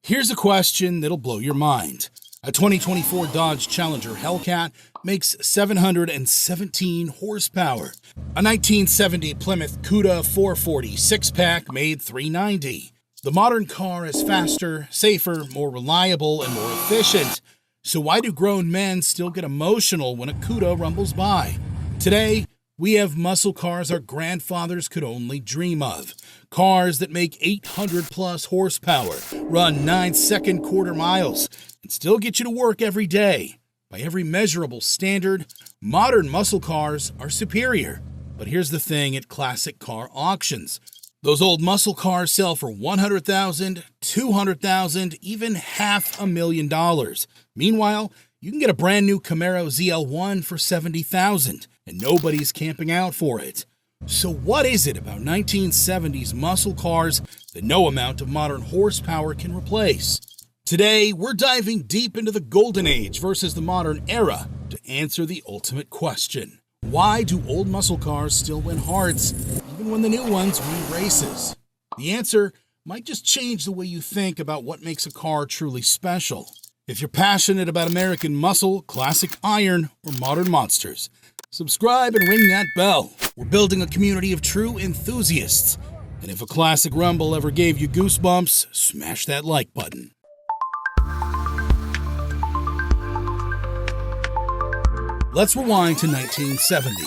Here's a question that'll blow your mind. A 2024 Dodge Challenger Hellcat makes 717 horsepower. A 1970 Plymouth Cuda 440 six-pack made 390. The modern car is faster, safer, more reliable, and more efficient. So why do grown men still get emotional when a Cuda rumbles by? Today, we have muscle cars our grandfathers could only dream of. Cars that make 800-plus horsepower, run 9-second quarter miles, and still get you to work every day. By every measurable standard, modern muscle cars are superior. But here's the thing at classic car auctions. Those old muscle cars sell for $100,000, $200,000, even $500,000. Meanwhile, you can get a brand new Camaro ZL1 for $70,000, and nobody's camping out for it. So what is it about 1970s muscle cars that no amount of modern horsepower can replace? Today, we're diving deep into the golden age versus the modern era to answer the ultimate question. Why do old muscle cars still win hearts, even when the new ones win races? The answer might just change the way you think about what makes a car truly special. If you're passionate about American muscle, classic iron, or modern monsters, subscribe and ring that bell. We're building a community of true enthusiasts. And if a classic rumble ever gave you goosebumps, smash that like button. Let's rewind to 1970,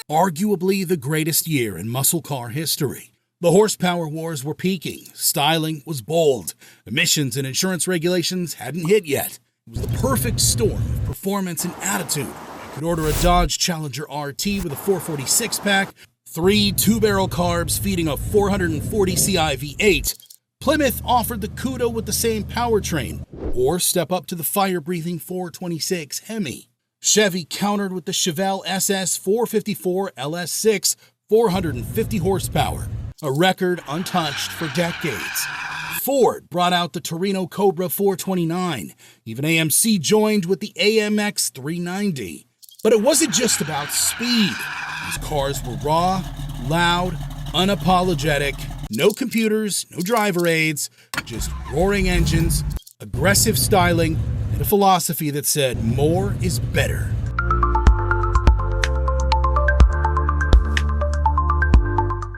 arguably the greatest year in muscle car history. The horsepower wars were peaking, styling was bold, emissions and insurance regulations hadn't hit yet. It was the perfect storm of performance and attitude. You could order a Dodge Challenger RT with a 440 six-pack, 3 two-barrel carbs feeding a 440 CI V8. Plymouth offered the Cuda with the same powertrain, or step up to the fire-breathing 426 Hemi. Chevy countered with the Chevelle SS 454 LS6, 450 horsepower, a record untouched for decades. Ford brought out the Torino Cobra 429. Even AMC joined with the AMX 390. But it wasn't just about speed. These cars were raw, loud, unapologetic, no computers, no driver aids, just roaring engines, aggressive styling, and a philosophy that said more is better.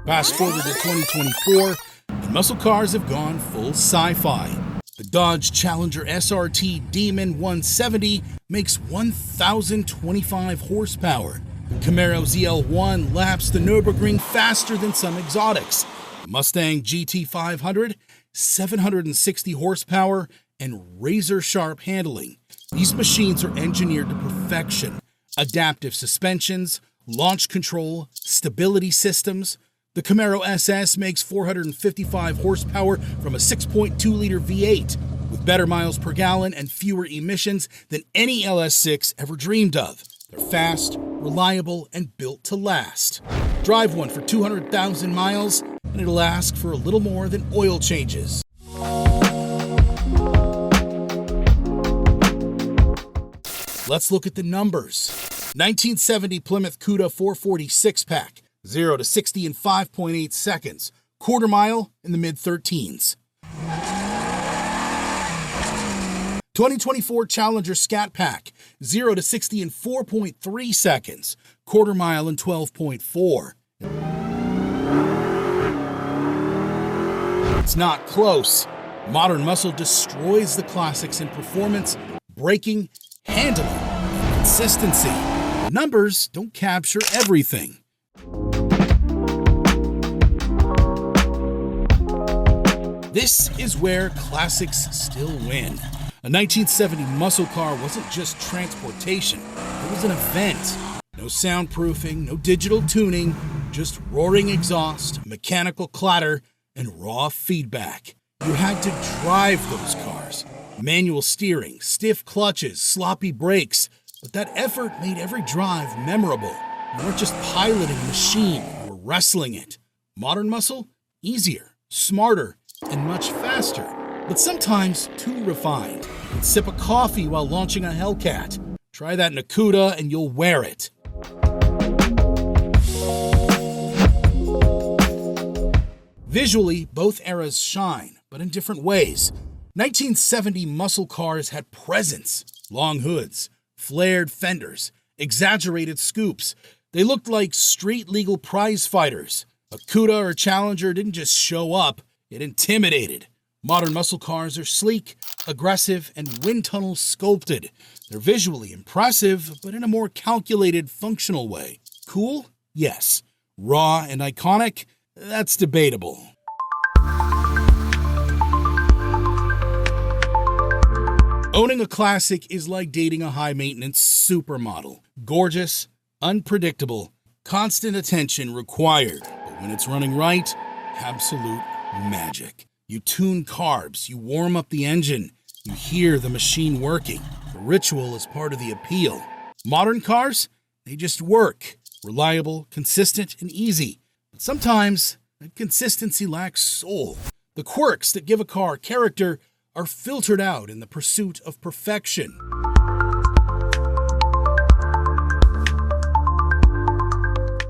Fast forward to 2024, and muscle cars have gone full sci-fi. The Dodge Challenger SRT Demon 170 makes 1,025 horsepower. The Camaro ZL1 laps the Nürburgring faster than some exotics. The Mustang GT500, 760 horsepower, and razor-sharp handling. These machines are engineered to perfection. Adaptive suspensions, launch control, stability systems. The Camaro SS makes 455 horsepower from a 6.2-liter V8, with better miles per gallon and fewer emissions than any LS6 ever dreamed of. They're fast, reliable, and built to last. Drive one for 200,000 miles, and it'll ask for a little more than oil changes. Let's look at the numbers. 1970 Plymouth Cuda 440 six-pack, 0 to 60 in 5.8 seconds, quarter mile in the mid-13s. 2024 Challenger Scat Pack, 0 to 60 in 4.3 seconds, quarter mile in 12.4. It's not close. Modern muscle destroys the classics in performance, braking, handling, and consistency. The numbers don't capture everything. This is where classics still win. A 1970 muscle car wasn't just transportation, it was an event. No soundproofing, no digital tuning, just roaring exhaust, mechanical clatter, and raw feedback. You had to drive those cars. Manual steering, stiff clutches, sloppy brakes. But that effort made every drive memorable. You weren't just piloting a machine, you were wrestling it. Modern muscle? Easier, smarter, and much faster. But sometimes too refined. You'd sip a coffee while launching a Hellcat. Try that in a Cuda and you'll wear it. Visually, both eras shine, but in different ways. 1970 muscle cars had presence, long hoods, flared fenders, exaggerated scoops. They looked like street-legal prize fighters. A Cuda or Challenger didn't just show up, it intimidated. Modern muscle cars are sleek, aggressive, and wind tunnel sculpted. They're visually impressive, but in a more calculated, functional way. Cool? Yes. Raw and iconic? That's debatable. Owning a classic is like dating a high-maintenance supermodel. Gorgeous, unpredictable, constant attention required. But when it's running right, absolute magic. You tune carbs, you warm up the engine, you hear the machine working. The ritual is part of the appeal. Modern cars, they just work. Reliable, consistent, and easy. But sometimes, that consistency lacks soul. The quirks that give a car character are filtered out in the pursuit of perfection.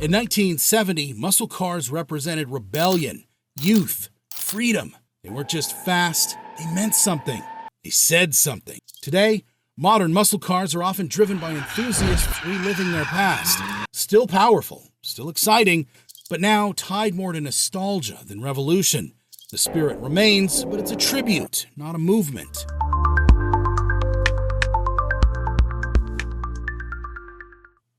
In 1970, muscle cars represented rebellion, youth, freedom. They weren't just fast, they meant something. They said something. Today, modern muscle cars are often driven by enthusiasts reliving their past. Still powerful, still exciting, but now tied more to nostalgia than revolution. The spirit remains, but it's a tribute, not a movement.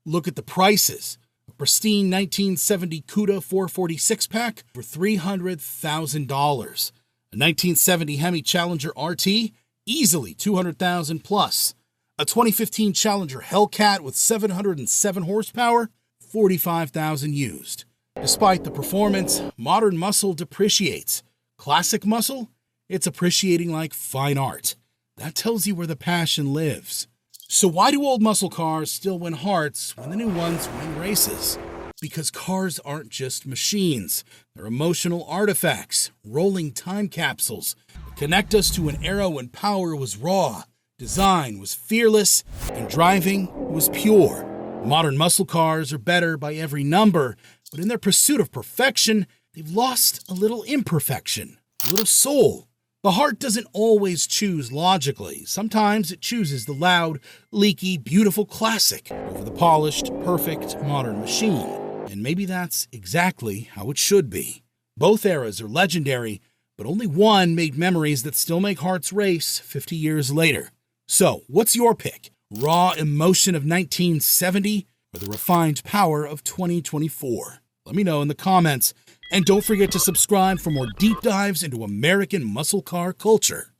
Look at the prices. A pristine 1970 Cuda 446-pack for $300,000. A 1970 Hemi Challenger RT, easily $200,000 plus. A 2015 Challenger Hellcat with 707 horsepower, $45,000 used. Despite the performance, modern muscle depreciates. Classic muscle? It's appreciating like fine art. That tells you where the passion lives. So why do old muscle cars still win hearts when the new ones win races? Because cars aren't just machines. They're emotional artifacts, rolling time capsules that connect us to an era when power was raw, design was fearless, and driving was pure. Modern muscle cars are better by every number, but in their pursuit of perfection, they've lost a little imperfection, a little soul. The heart doesn't always choose logically. Sometimes it chooses the loud, leaky, beautiful classic over the polished, perfect modern machine. And maybe that's exactly how it should be. Both eras are legendary, but only one made memories that still make hearts race 50 years later. So, what's your pick? Raw emotion of 1970 or the refined power of 2024? Let me know in the comments. And don't forget to subscribe for more deep dives into American muscle car culture.